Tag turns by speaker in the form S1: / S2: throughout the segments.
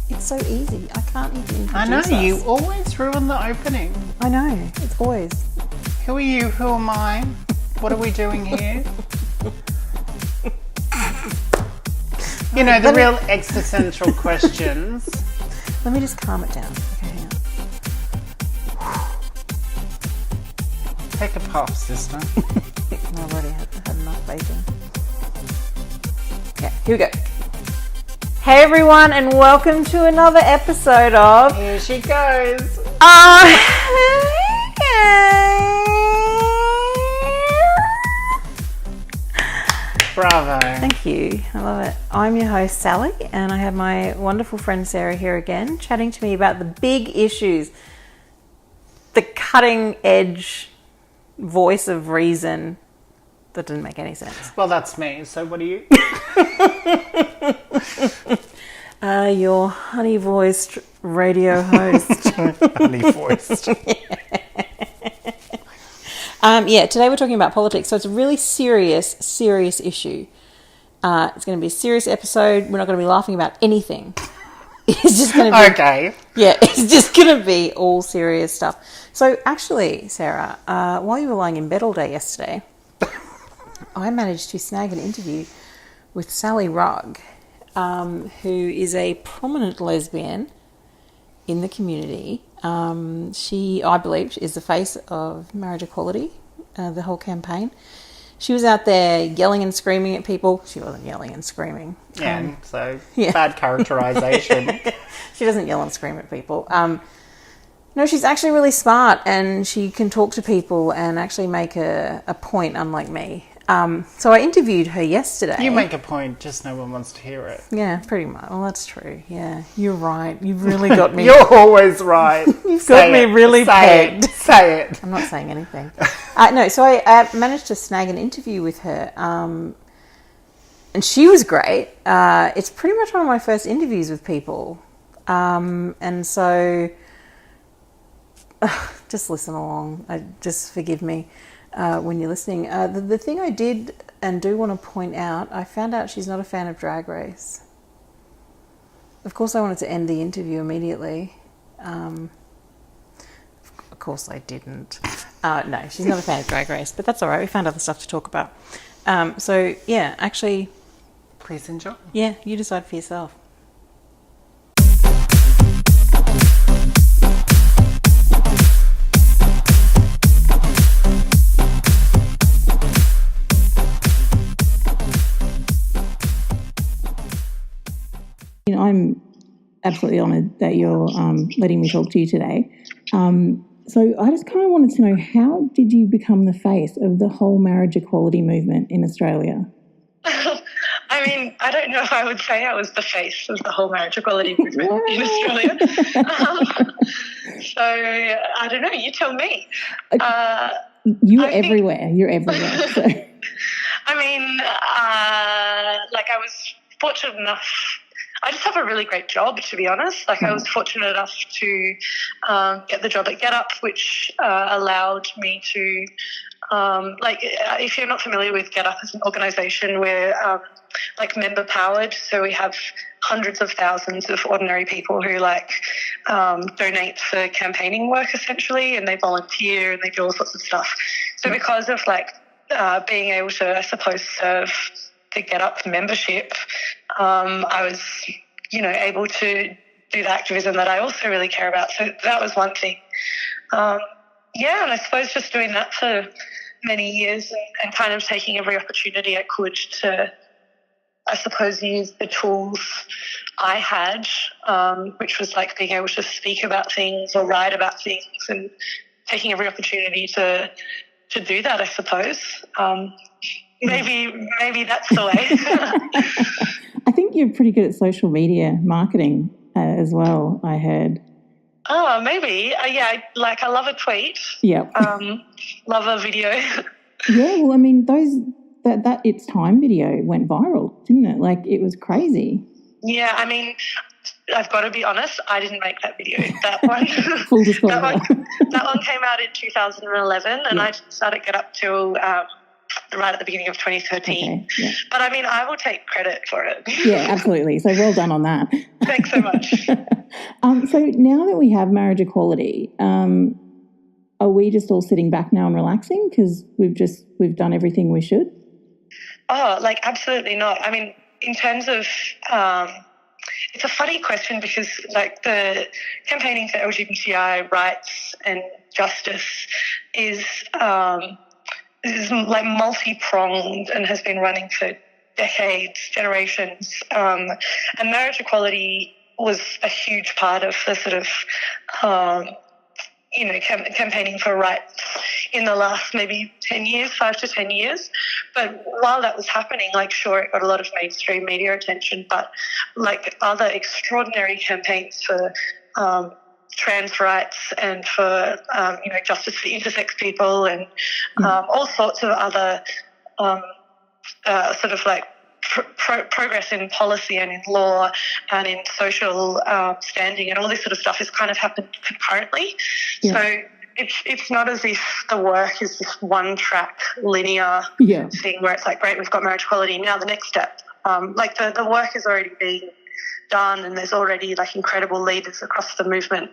S1: It's so easy. I can't even introduce
S2: I know,
S1: us.
S2: you always ruin the opening.
S1: I know. It's always.
S2: Who are you? Who am I? What are we doing here? You know, the real existential questions.
S1: Let me just calm it down. Okay, hang on.
S2: Take a puff, sister.
S1: I've already had enough bacon. Okay, here we go. Hey everyone, and welcome to another episode of
S2: Here she goes. Bravo.
S1: Thank you. I love it. I'm your host, Sally, and I have my wonderful friend Sarah here again, chatting to me about the big issues, the cutting edge voice of reason. That didn't make any sense.
S2: Well, that's me. So what are you?
S1: Your honey-voiced radio host.
S2: Honey-voiced.
S1: Today we're talking about politics, so it's a really serious issue. It's going to be a serious episode. We're not going to be laughing about anything. It's just going to be...
S2: Okay.
S1: Yeah, it's just going to be all serious stuff. So actually, Sarah, while you were lying in bed all day yesterday, I managed to snag an interview with Sally Rugg, who is a prominent lesbian in the community. She, I believe, is the face of marriage equality, the whole campaign. She was out there yelling and screaming at people. She wasn't yelling and screaming.
S2: Bad characterization.
S1: She doesn't yell and scream at people. No, she's actually really smart, and she can talk to people and actually make a point, unlike me. So I interviewed her yesterday.
S2: You make a point, just no one wants to hear it.
S1: Yeah, pretty much. Well, that's true. Yeah, you're right. You've really got me.
S2: You're always right.
S1: You've got me really pegged.
S2: Say it.
S1: I'm not saying anything. So I managed to snag an interview with her, and she was great. It's pretty much one of my first interviews with people, and so just listen along. Just forgive me. When you're listening. The thing I did and do want to point out, I found out she's not a fan of Drag Race. Of course I wanted to end the interview immediately. Of course I didn't. No, she's not a fan of Drag Race, but that's all right. We found other stuff to talk about. Actually...
S2: Please enjoy.
S1: Yeah, you decide for yourself. I'm absolutely honoured that you're letting me talk to you today. So I just kind of wanted to know, how did you become the face of the whole marriage equality movement in Australia?
S3: I mean, I don't know if I would say I was the face of the whole marriage equality movement in Australia. So I don't know. You tell me.
S1: You're everywhere. You're everywhere. So.
S3: I mean, I was fortunate enough. I just have a really great job, to be honest. I was fortunate enough to get the job at Get Up, which allowed me to, if you're not familiar with Get Up as an organisation, we're member powered. So we have hundreds of thousands of ordinary people who donate for campaigning work essentially, and they volunteer and they do all sorts of stuff. So because of being able to, I suppose, serve the Get Up membership, I was, able to do the activism that I also really care about. So that was one thing. And I suppose just doing that for many years and kind of taking every opportunity I could to, I suppose, use the tools I had, which was being able to speak about things or write about things, and taking every opportunity to do that, I suppose. Maybe that's the way.
S1: I think you're pretty good at social media marketing as well, I heard.
S3: Oh, maybe. I love a tweet.
S1: Yep.
S3: Love a video.
S1: Yeah, well, I mean, that It's Time video went viral, didn't it? It was crazy.
S3: Yeah, I mean, I've got to be honest, I didn't make that video. That one.
S1: Full disclosure.
S3: that one came out in 2011, and I didn't start at Get Up till right at the beginning of 2013.
S4: Okay, yeah.
S3: But I mean, I will take credit for it.
S4: Yeah, absolutely. So well done on that.
S3: Thanks so much.
S4: So now that we have marriage equality, are we just all sitting back now and relaxing because we've done everything we should?
S3: Oh, like absolutely not. I mean, in terms of, it's a funny question because like the campaigning for LGBTI rights and justice is like multi-pronged and has been running for decades, generations. And marriage equality was a huge part of the sort of, campaigning for rights in the last maybe 10 years, 5 to 10 years. But while that was happening, like, sure, it got a lot of mainstream media attention, but like other extraordinary campaigns for trans rights and for, justice for intersex people and all sorts of other sort of like progress in policy and in law and in social standing and all this sort of stuff has kind of happened concurrently. Yeah. So it's not as if the work is this one-track linear thing where it's like, great, we've got marriage equality, now the next step. Like the work is already being done and there's already like incredible leaders across the movement.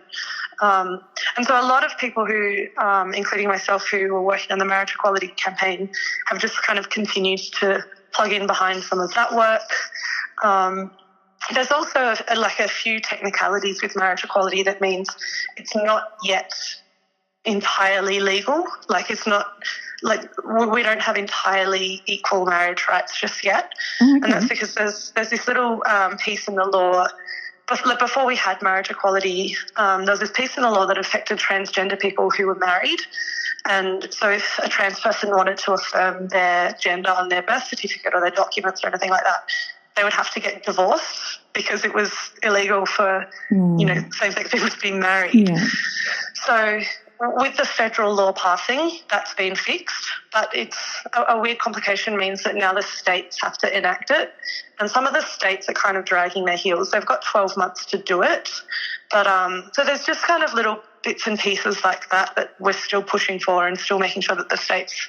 S3: And so a lot of people who, including myself, who were working on the marriage equality campaign have just kind of continued to plug in behind some of that work. There's also a few technicalities with marriage equality that means it's not yet entirely legal. Like it's not like we don't have entirely equal marriage rights just yet. Okay. And that's because there's this little piece in the law. Before we had marriage equality, there was this piece in the law that affected transgender people who were married. And so if a trans person wanted to affirm their gender on their birth certificate or their documents or anything like that, they would have to get divorced because it was illegal for, same-sex people to be married. Yeah. So with the federal law passing, that's been fixed, but it's a weird complication means that now the states have to enact it. And some of the states are kind of dragging their heels. They've got 12 months to do it. But so there's just kind of little bits and pieces like that we're still pushing for and still making sure that the states,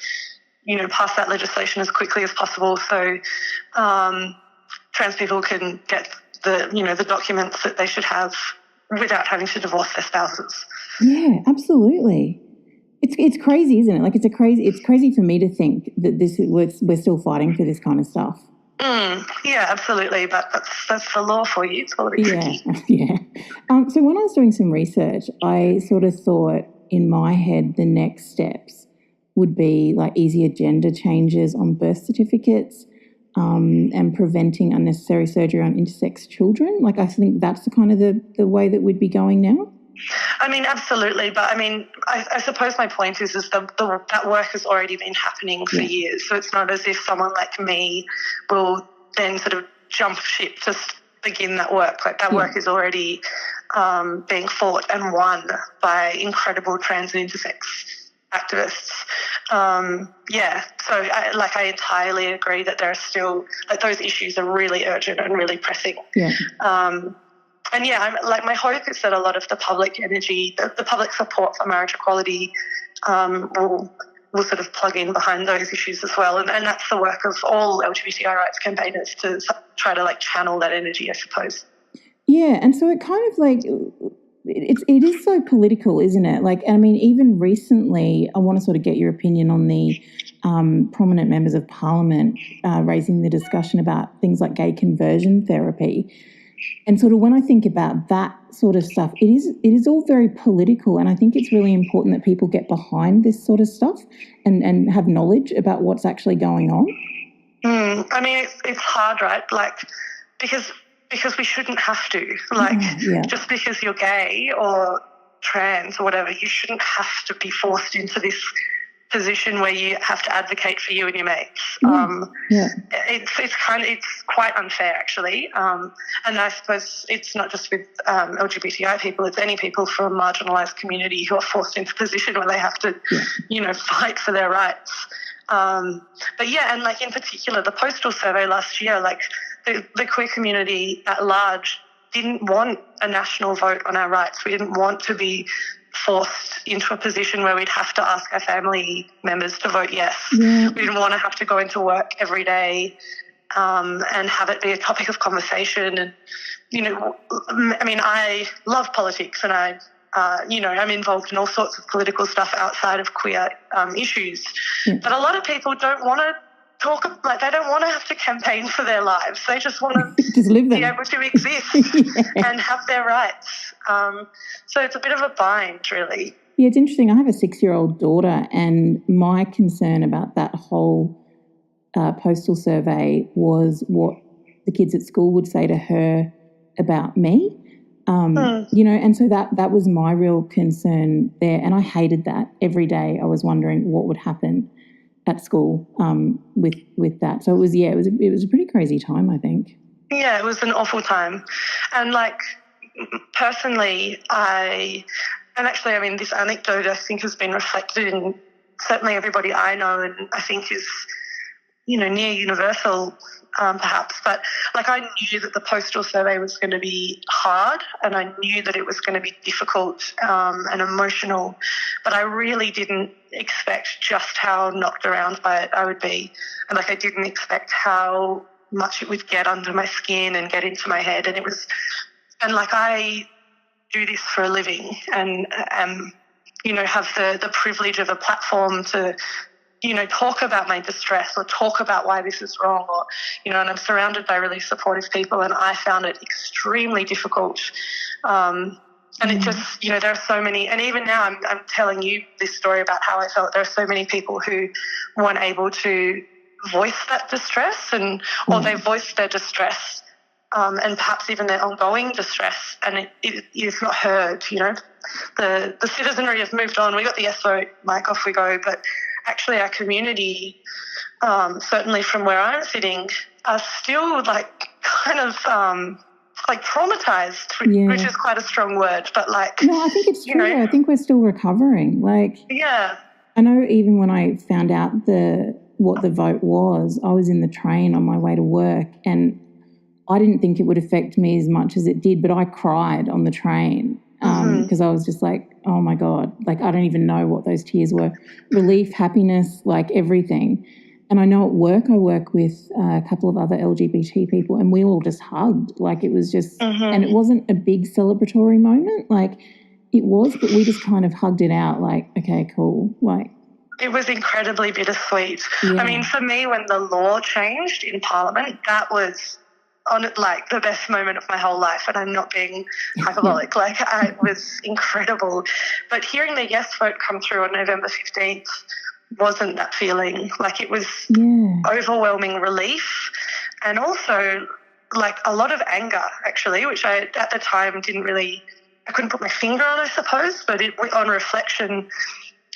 S3: pass that legislation as quickly as possible so trans people can get the documents that they should have without having to divorce their spouses.
S4: Yeah, absolutely. It's crazy, isn't it? Like it's crazy for me to think that we're still fighting for this kind of stuff.
S3: Yeah, absolutely. But that's the law for you. It's all a bit tricky.
S4: Yeah. So when I was doing some research, I sort of thought in my head the next steps would be like easier gender changes on birth certificates and preventing unnecessary surgery on intersex children. Like I think that's the kind of the way that we'd be going now.
S3: I mean, absolutely. But I mean, I suppose my point is that work has already been happening for years. So it's not as if someone like me will then sort of jump ship to begin that work. Like that work is already being fought and won by incredible trans and intersex activists. So I entirely agree that there are still, like those issues are really urgent and really pressing. Yeah. And my hope is that a lot of the public energy, the public support for marriage equality will sort of plug in behind those issues as well. And that's the work of all LGBTI rights campaigners to try to like channel that energy, I suppose.
S4: Yeah, and so it kind of like, it is so political, isn't it? Like, I mean, even recently, I want to sort of get your opinion on the prominent members of Parliament raising the discussion about things like gay conversion therapy. And sort of when I think about that sort of stuff, it is all very political, and I think it's really important that people get behind this sort of stuff and have knowledge about what's actually going on.
S3: I mean, it's hard, right? Like, because we shouldn't have to. Like, just because you're gay or trans or whatever, you shouldn't have to be forced into this position where you have to advocate for you and your mates. It's quite unfair actually. And I suppose it's not just with LGBTI people, it's any people from a marginalised community who are forced into a position where they have to, fight for their rights. And like in particular, the postal survey last year, like the queer community at large didn't want a national vote on our rights. We didn't want to be forced into a position where we'd have to ask our family members to vote yes.
S4: Yeah.
S3: We didn't want to have to go into work every day and have it be a topic of conversation. And, you know, I mean, I love politics and I'm involved in all sorts of political stuff outside of queer issues.
S4: Yeah.
S3: But a lot of people don't want to they don't want to have to campaign for their lives. They just want to
S4: just live them.
S3: be able to exist and have their rights. So it's a bit of a bind, really.
S4: Yeah, it's interesting. I have a 6-year-old daughter, and my concern about that whole postal survey was what the kids at school would say to her about me. You know, and so that was my real concern there, and I hated that. Every day I was wondering what would happen at school with that. So it was a pretty crazy time, I think.
S3: Yeah, it was an awful time. And like personally, this anecdote I think has been reflected in certainly everybody I know, and I think is, you know, near universal perhaps. But like I knew that the postal survey was going to be hard, and I knew that it was going to be difficult and emotional, but I really didn't expect just how knocked around by it I would be. And like I didn't expect how much it would get under my skin and get into my head. And like I do this for a living and you know, have the privilege of a platform to, you know, talk about my distress or talk about why this is wrong, or, you know, and I'm surrounded by really supportive people, and I found it extremely difficult. And it just, you know, there are so many, and even now I'm telling you this story about how I felt. There are so many people who weren't able to voice that distress, or they voiced their distress, and perhaps even their ongoing distress, and it is not heard. You know, the citizenry has moved on. We got the yes vote, Mike, off we go. But actually, our community, certainly from where I'm sitting, are still like kind of like traumatized, which is quite a strong word, but like...
S4: No, I think it's true. You know, I think we're still recovering. Like,
S3: yeah.
S4: I know even when I found out what the vote was, I was in the train on my way to work, and I didn't think it would affect me as much as it did, but I cried on the train because I was just like, oh my God, like I don't even know what those tears were. Relief, happiness, like everything. And I know at work, I work with a couple of other LGBT people, and we all just hugged. Like it was just, and it wasn't a big celebratory moment. Like it was, but we just kind of hugged it out like, okay, cool. Like
S3: it was incredibly bittersweet.
S4: Yeah.
S3: I mean, for me, when the law changed in Parliament, that was like the best moment of my whole life, and I'm not being hyperbolic. Like it was incredible. But hearing the yes vote come through on November 15th wasn't that feeling. Like it was overwhelming relief, and also like a lot of anger actually, which I at the time I couldn't put my finger on, I suppose, but on reflection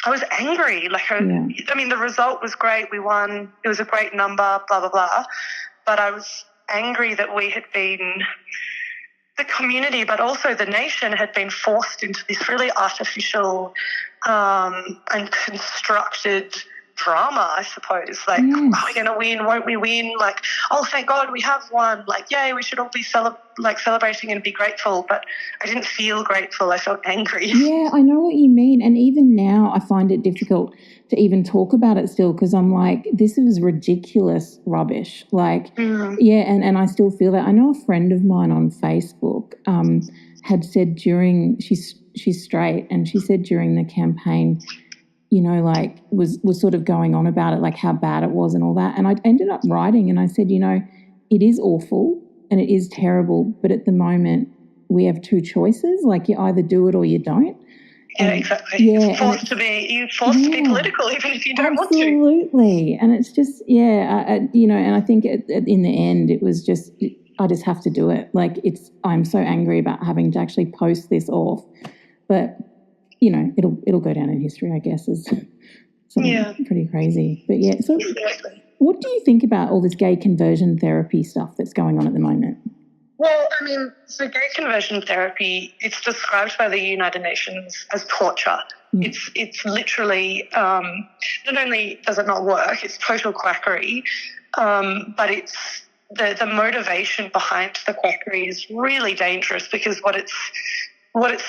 S3: I was angry. Like I mean, the result was great, we won, it was a great number, blah blah blah, but I was angry that the community, but also the nation, had been forced into this really artificial and constructed drama, I suppose. Like, are we going to win? Won't we win? Like, oh, thank God we have won. Like, yay, we should all be celebrating and be grateful. But I didn't feel grateful. I felt angry.
S4: Yeah, I know what you mean. And even now I find it difficult to even talk about it still, because I'm like, this is ridiculous rubbish. Like, and I still feel that. I know a friend of mine on Facebook had said she's straight, and she said during the campaign, you know, like was sort of going on about it, like how bad it was and all that. And I ended up writing and I said, you know, it is awful and it is terrible, but at the moment we have two choices. Like you either do it or you don't.
S3: Yeah, exactly. Yeah, you're forced to be political even if you don't want to.
S4: Absolutely. And it's just, you know, and I think in the end it was just, I just have to do it. Like I'm so angry about having to actually post this off. But you know, it'll go down in history, I guess, as something pretty crazy. But yeah, so what do you think about all this gay conversion therapy stuff that's going on at the moment?
S3: Well, I mean, so gay conversion therapy, it's described by the United Nations as torture. It's literally, not only does it not work, it's total quackery, but it's the motivation behind the quackery is really dangerous, because what it's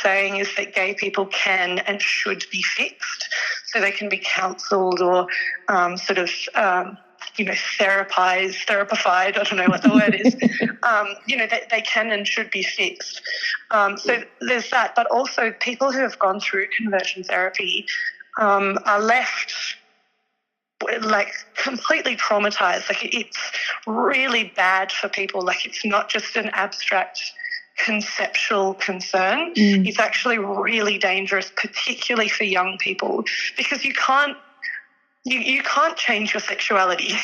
S3: saying is that gay people can and should be fixed, so they can be counselled or therapified. I don't know what the word is. They can and should be fixed. So there's that. But also people who have gone through conversion therapy are left like completely traumatized. Like it's really bad for people. Like it's not just an abstract conceptual concern. It's actually really dangerous, particularly for young people, because you can't change your sexuality.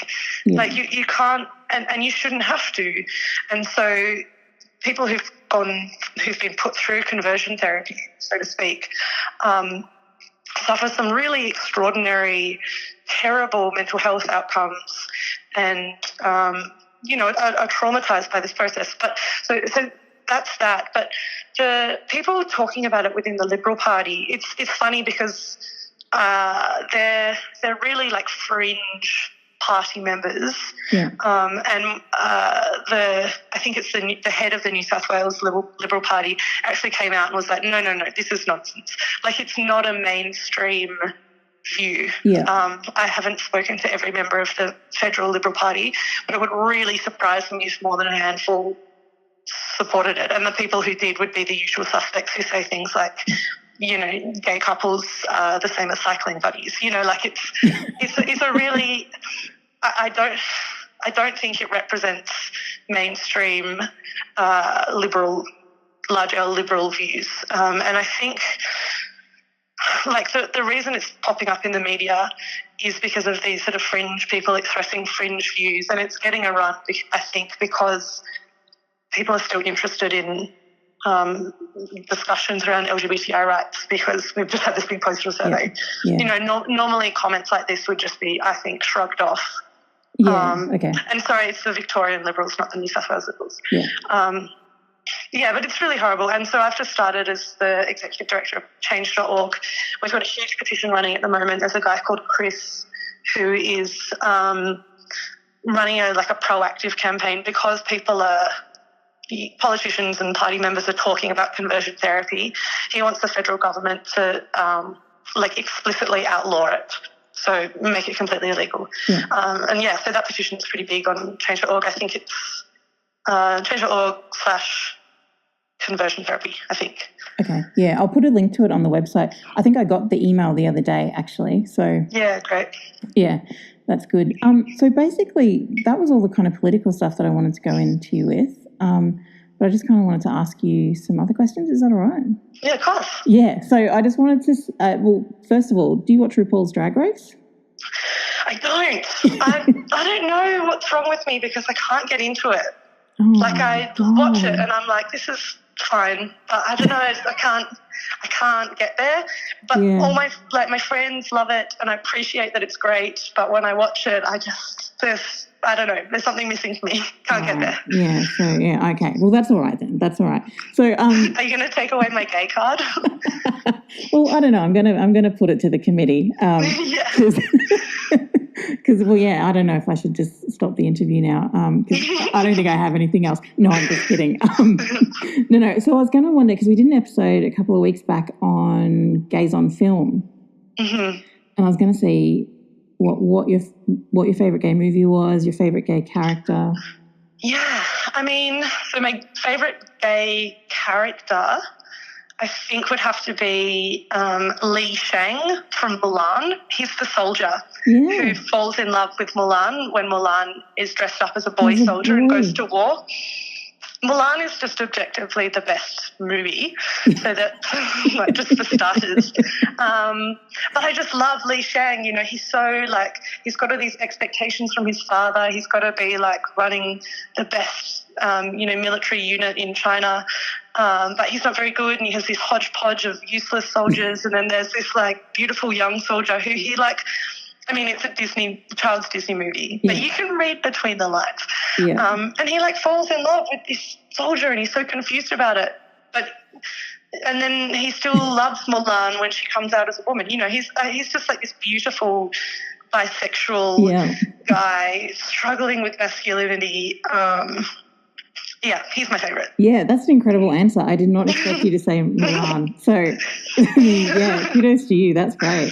S3: Like you can't, and you shouldn't have to. And so people who've been put through conversion therapy, so to speak, suffer some really extraordinary, terrible mental health outcomes, and are traumatized by this process. But so that's that. But the people talking about it within the Liberal Party, it's funny because they're really like fringe party members, and I think it's the head of the New South Wales Liberal Party actually came out and was like, no, this is nonsense. Like it's not a mainstream view. I haven't spoken to every member of the federal Liberal Party, but it would really surprise me if more than a handful supported it, and the people who did would be the usual suspects who say things like, gay couples are the same as cycling buddies. Like it's a really, I don't think it represents mainstream large L liberal views. And I think like the reason it's popping up in the media is because of these sort of fringe people expressing fringe views, and it's getting a run, I think, because people are still interested in discussions around LGBTI rights, because we've just had this big postal survey. Normally comments like this would just be, I think, shrugged off. Okay. And sorry, it's the Victorian Liberals, not the New South Wales Liberals. But it's really horrible. And so I've just started as the executive director of change.org. We've got a huge petition running at the moment. There's a guy called Chris who is running a proactive campaign, because politicians and party members are talking about conversion therapy. He wants the federal government to explicitly outlaw it, so make it completely illegal. So that petition is pretty big on change.org. I think it's change.org/conversion therapy, I think.
S4: Okay, yeah, I'll put a link to it on the website. I think I got the email the other day, actually. So
S3: yeah, great.
S4: Yeah, that's good. So basically, that was all the kind of political stuff that I wanted to go into with. But I just kind of wanted to ask you some other questions. Is that all right?
S3: Yeah, of course.
S4: Yeah, so I just wanted to, first of all, do you watch RuPaul's Drag Race?
S3: I don't. I don't know what's wrong with me, because I can't get into it. I watch it and I'm like, this is fine, but I don't know, I can't get there. But all my friends love it, and I appreciate that it's great, but when I watch it, I don't know, there's something missing for me. Can't get there.
S4: Yeah, so okay. Well, that's all right then. That's all right. So are
S3: you going to take away my gay card?
S4: Well, I don't know. I'm going to put it to the committee. Because I don't know if I should just stop the interview now, because I don't think I have anything else. No, I'm just kidding. No. So I was going to wonder, because we did an episode a couple of weeks back on gays on film, and I was going to see what your favourite gay movie was, your favourite gay character.
S3: Yeah, I mean, so my favourite gay character, I think, would have to be Li Shang from Mulan. He's the soldier who falls in love with Mulan when Mulan is dressed up as a boy soldier and goes to war. Mulan is just objectively the best movie, so that just for starters. But I just love Li Shang. He's so he's got all these expectations from his father. He's got to be running the best military unit in China, but he's not very good, and he has this hodgepodge of useless soldiers. And then there's this beautiful young soldier who he it's a child's Disney movie, but you can read between the lines. And he falls in love with this soldier, and he's so confused about it. And then he still loves Mulan when she comes out as a woman. He's just this beautiful bisexual guy struggling with masculinity. Yeah, he's my favourite.
S4: Yeah, that's an incredible answer. I did not expect you to say Milan. So, yeah, kudos to you. That's great.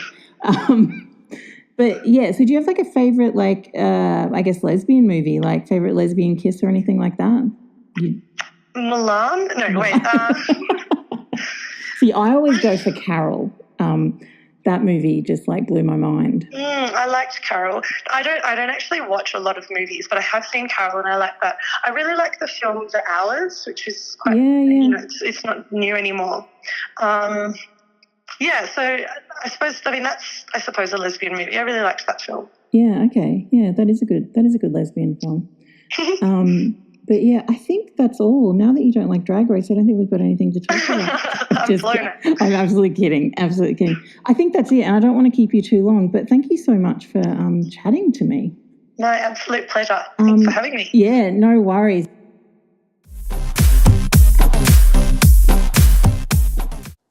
S4: But yeah, so do you have like a favourite, like, I guess, lesbian movie, like favourite lesbian kiss or anything like that?
S3: Milan? No, wait.
S4: See, I always go for Carol. That movie just like blew my mind.
S3: I liked Carol. I don't actually watch a lot of movies, but I have seen Carol and I like that. I really like the film The Hours, which is quite, you know, it's not new anymore. Yeah, so I suppose that's a lesbian movie. I really liked that film.
S4: Yeah, okay. Yeah, that is a good lesbian film. But yeah, I think that's all. Now that you don't like Drag Race, I don't think we've got anything to talk about. I'm absolutely kidding. Absolutely kidding. I think that's it, and I don't want to keep you too long, but thank you so much for chatting to me.
S3: My absolute pleasure. Thanks for having me.
S4: Yeah, no worries.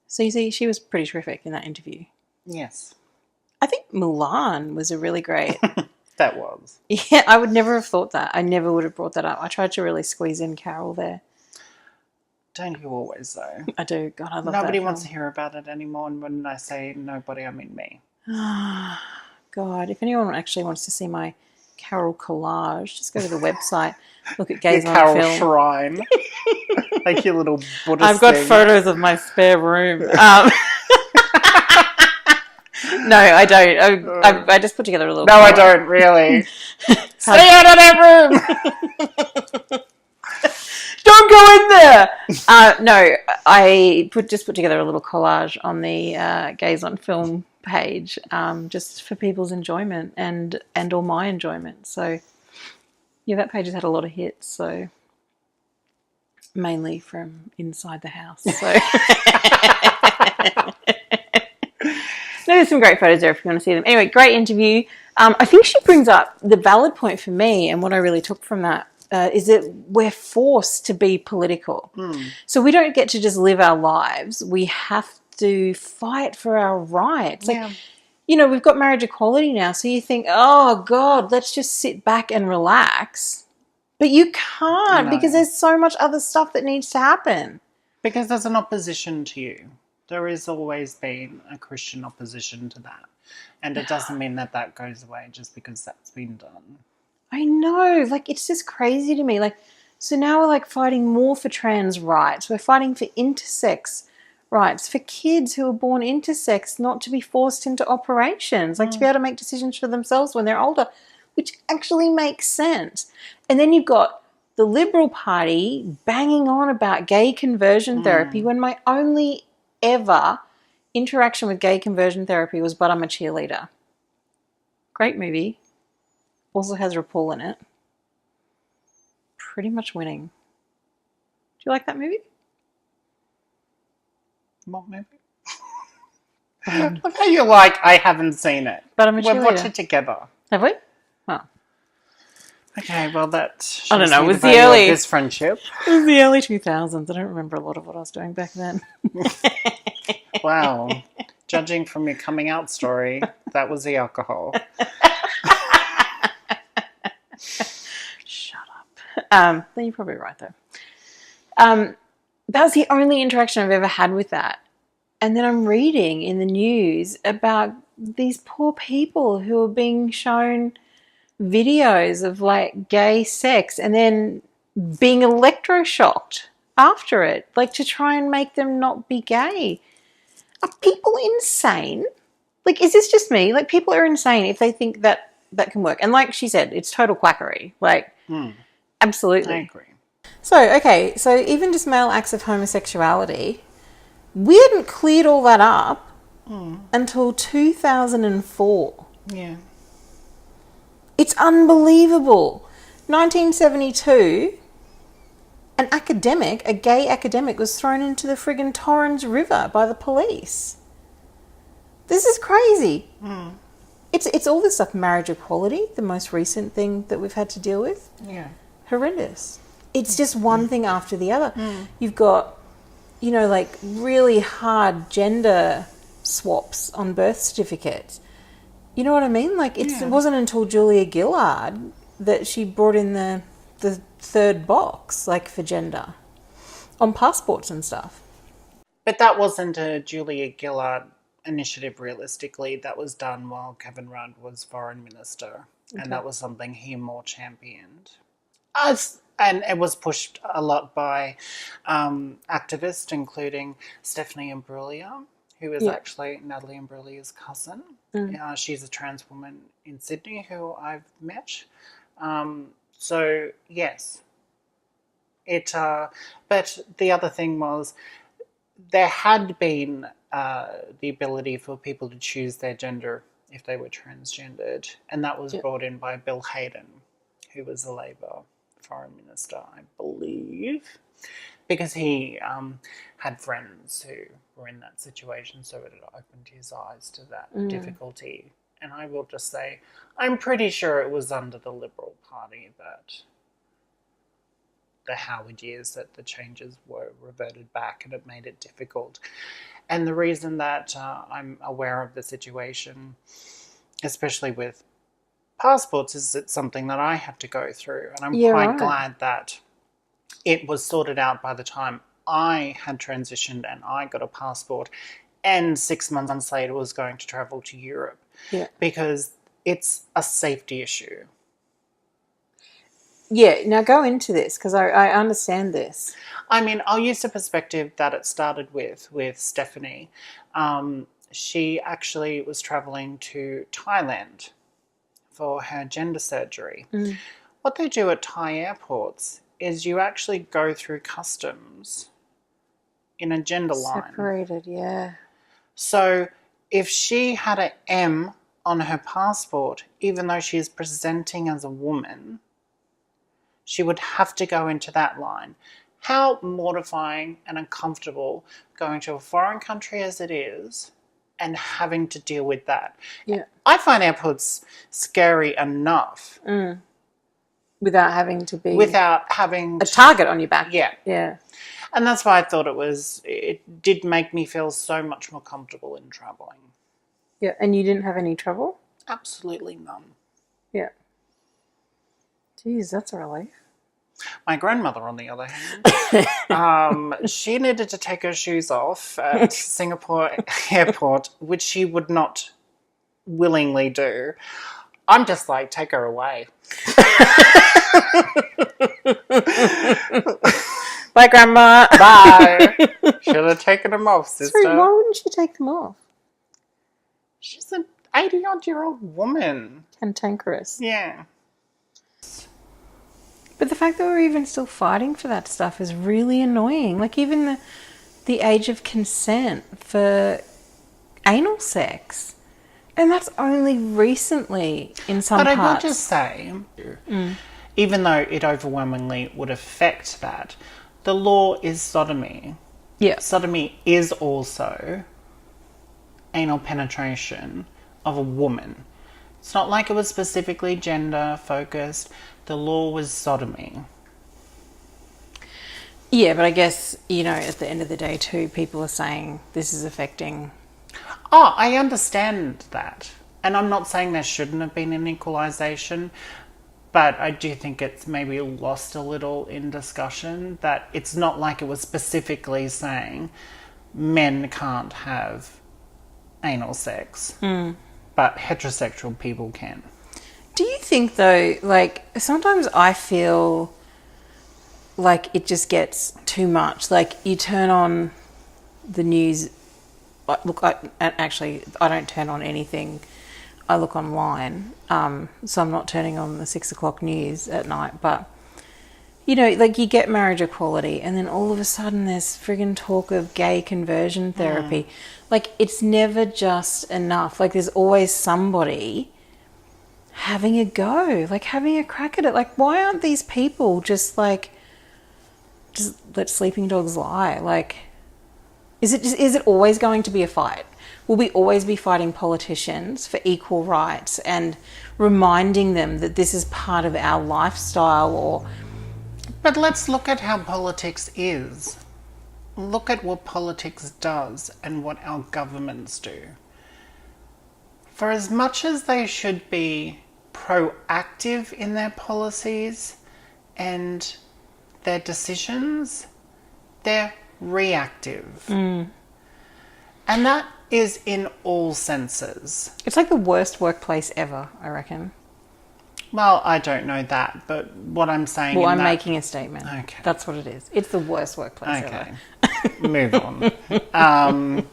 S1: So you see, she was pretty terrific in that interview.
S2: Yes.
S1: I think Milan was a really great...
S2: That was.
S1: Yeah, I would never have thought that. I never would have brought that up. I tried to really squeeze in Carol there.
S2: Don't you always, though?
S1: I do. God, I love that
S2: Nobody
S1: film.
S2: wants to hear about it anymore, and when I say nobody, I mean me.
S1: God, if anyone actually wants to see my Carol collage, just go to the website, look at Gays on
S2: Carol
S1: Film.
S2: shrine. Like your little Buddhist
S1: I've got
S2: thing.
S1: photos of my spare room. No, I don't. I just put together a little...
S2: No, I don't, really. Stay out of that room!
S1: Don't go in there! No, I just put together a little collage on the Gays on Film page, just for people's enjoyment and all my enjoyment. So, yeah, that page has had a lot of hits, so mainly from inside the house. So... No, there's some great photos there if you want to see them. Anyway, great interview. I think she brings up the valid point for me, and what I really took from that is that we're forced to be political. So we don't get to just live our lives. We have to fight for our rights. Like, you know, we've got marriage equality now, so you think, oh, God, let's just sit back and relax. But you can't because there's so much other stuff that needs to happen.
S2: Because there's an opposition to you. There has always been a Christian opposition to that. And it doesn't mean that that goes away just because that's been done.
S1: I know. Like, it's just crazy to me. Like, so now we're, like, fighting more for trans rights. We're fighting for intersex rights, for kids who are born intersex not to be forced into operations, like to be able to make decisions for themselves when they're older, which actually makes sense. And then you've got the Liberal Party banging on about gay conversion therapy when my only ever interaction with gay conversion therapy was But I'm a Cheerleader. Great movie. Also has RuPaul in it. Pretty much winning. Do you like that movie?
S2: What movie? Look how you like, I haven't seen it.
S1: But I'm a Cheerleader.
S2: We've watched it together.
S1: Have we? Oh.
S2: Okay, well that
S1: I don't know,
S2: shows
S1: it was
S2: the
S1: the
S2: value of
S1: early...
S2: this friendship.
S1: It was the early 2000s. I don't remember a lot of what I was doing back then.
S2: Wow. Judging from your coming out story, that was the alcohol.
S1: Shut up. You're probably right, though. That was the only interaction I've ever had with that. And then I'm reading in the news about these poor people who are being shown videos of, like, gay sex and then being electroshocked after it, like, to try and make them not be gay. Are people insane? Like, is this just me? Like, people are insane if they think that that can work. And like she said, it's total quackery. Like, absolutely.
S2: I agree.
S1: So, okay, so even just male acts of homosexuality, we hadn't cleared all that up until 2004.
S2: Yeah.
S1: It's unbelievable. 1972, a gay academic, was thrown into the friggin' Torrens River by the police. This is crazy. It's all this stuff. Marriage equality, the most recent thing that we've had to deal with.
S2: Yeah.
S1: Horrendous. It's just one thing after the other. You've got, you know, like really hard gender swaps on birth certificates. You know what I mean? Like, it wasn't until Julia Gillard that she brought in the third box, like, for gender on passports and stuff.
S2: But that wasn't a Julia Gillard initiative, realistically. That was done while Kevin Rudd was foreign minister. Okay. And that was something he more championed. And it was pushed a lot by activists, including Stephanie Imbruglia, who is actually Natalie Imbruglia's cousin. She's a trans woman in Sydney who I've met. So, yes. But the other thing was, there had been the ability for people to choose their gender if they were transgendered, and that was brought in by Bill Hayden, who was a Labor foreign minister, I believe, because he had friends who were in that situation, so it had opened his eyes to that difficulty. And I will just say, I'm pretty sure it was under the Liberal Party that the Howard years that the changes were reverted back, and it made it difficult. And the reason that I'm aware of the situation, especially with passports, is it's something that I had to go through, and I'm quite glad that it was sorted out by the time I had transitioned and I got a passport, and 6 months later was going to travel to Europe, because it's a safety issue.
S1: Yeah, now go into this, because I understand this.
S2: I mean, I'll use the perspective that it started with Stephanie. She actually was travelling to Thailand for her gender surgery. What they do at Thai airports is you actually go through customs in a gender line.
S1: Separated, yeah.
S2: So if she had an M on her passport, even though she is presenting as a woman, she would have to go into that line. How mortifying and uncomfortable going to a foreign country as it is and having to deal with that.
S1: Yeah.
S2: I find airports scary enough.
S1: Without having to be...
S2: Without having...
S1: a target on your back.
S2: Yeah.
S1: Yeah.
S2: And that's why I thought it did make me feel so much more comfortable in travelling.
S1: Yeah, and you didn't have any trouble?
S2: Absolutely none.
S1: Yeah. Jeez, that's a relief.
S2: My grandmother, on the other hand, she needed to take her shoes off at Singapore airport, which she would not willingly do. I'm just like, take her away.
S1: Bye, Grandma.
S2: Bye. Should have taken them off, sister.
S1: Sorry, why wouldn't she take them off?
S2: She's an 80-odd-year-old woman.
S1: Cantankerous.
S2: Yeah.
S1: But the fact that we're even still fighting for that stuff is really annoying. Like, even the age of consent for anal sex. And that's only recently in some parts.
S2: But I will just say, even though it overwhelmingly would affect that, the law is sodomy.
S1: Yeah.
S2: Sodomy is also anal penetration of a woman. It's not like it was specifically gender focused. The law was sodomy.
S1: Yeah, but I guess, at the end of the day too, people are saying this is affecting...
S2: Oh, I understand that. And I'm not saying there shouldn't have been an equalisation, but I do think it's maybe lost a little in discussion, that it's not like it was specifically saying men can't have anal sex, but heterosexual people can.
S1: Do you think, though, like, sometimes I feel like it just gets too much. Like, you turn on the news... Look, I don't turn on anything. I look online, so I'm not turning on the 6 o'clock news at night. But, like, you get marriage equality, and then all of a sudden there's friggin' talk of gay conversion therapy. Like, it's never just enough. Like, there's always somebody having a go, like having a crack at it. Like, why aren't these people just let sleeping dogs lie? Like, is it always going to be a fight? Will we always be fighting politicians for equal rights and reminding them that this is part of our lifestyle?
S2: But let's look at how politics is. Look at what politics does and what our governments do. For as much as they should be proactive in their policies and their decisions, they're reactive. And that is in all senses.
S1: It's like the worst workplace ever, I reckon.
S2: Well, I don't know that, but what I'm saying...
S1: Well, I'm making a statement.
S2: Okay.
S1: That's what it is. It's the worst workplace ever.
S2: Okay. Move on.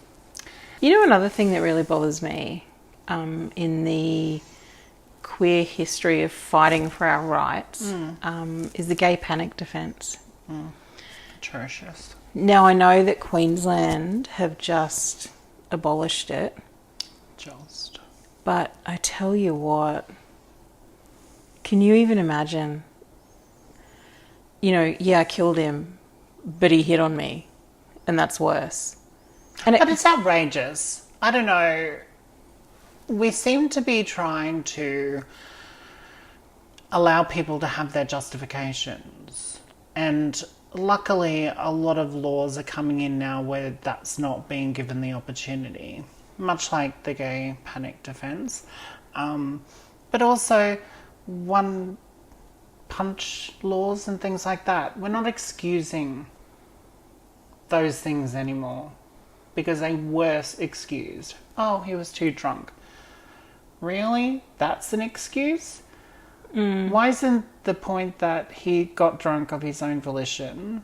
S1: You know, another thing that really bothers me in the queer history of fighting for our rights is the gay panic defence.
S2: Atrocious.
S1: Now, I know that Queensland have just abolished it, but I tell you what, can you even imagine, you know, yeah, I killed him, but he hit on me, and that's worse.
S2: But it's outrageous. I don't know. We seem to be trying to allow people to have their justifications. And luckily, a lot of laws are coming in now where that's not being given the opportunity, much like the gay panic defence. But also one punch laws and things like that. We're not excusing those things anymore because they were excused. Oh, he was too drunk. Really? That's an excuse? Why isn't the point that he got drunk of his own volition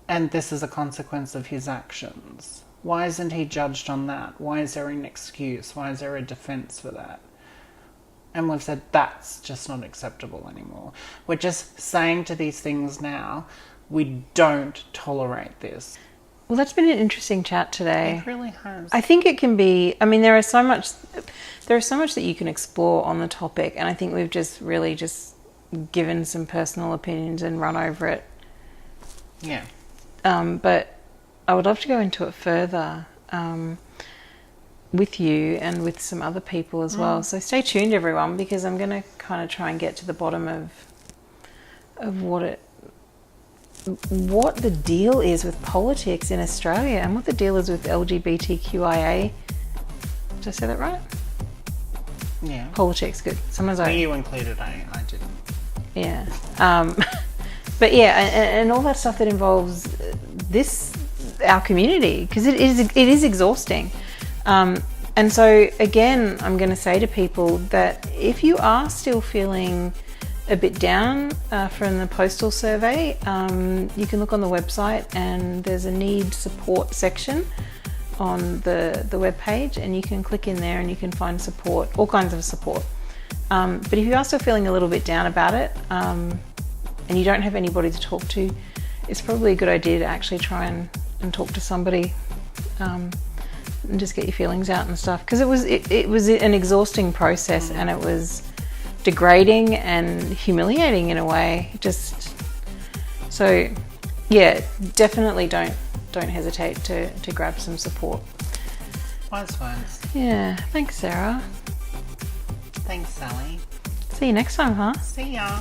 S2: and this is a consequence of his actions? Why isn't he judged on that? Why is there an excuse? Why is there a defence for that? And we've said that's just not acceptable anymore. We're just saying to these things now, we don't tolerate this.
S1: Well, that's been an interesting chat today.
S2: It really has.
S1: I think it can be, I mean, there is so much that you can explore on the topic, and I think we've just really just given some personal opinions and run over it.
S2: Yeah.
S1: But I would love to go into it further with you and with some other people as well. So stay tuned, everyone, because I'm going to kind of try and get to the bottom of what the deal is with politics in Australia and what the deal is with LGBTQIA. Did I say that right?
S2: Yeah.
S1: Politics, good. Sometimes
S2: You included, I didn't.
S1: Yeah. But yeah, and all that stuff that involves our community, because it is exhausting. And so again, I'm going to say to people that if you are still feeling a bit down from the postal survey, you can look on the website and there's a need support section on the web page, and you can click in there and you can find support, all kinds of support. But if you are still feeling a little bit down about it and you don't have anybody to talk to, it's probably a good idea to actually try and talk to somebody and just get your feelings out and stuff, because it was an exhausting process and it was degrading and humiliating in a way. So yeah, definitely don't hesitate to grab some support.
S2: Wise words.
S1: Yeah, thanks, Sarah.
S2: Thanks, Sally.
S1: See you next time, huh?
S2: See ya.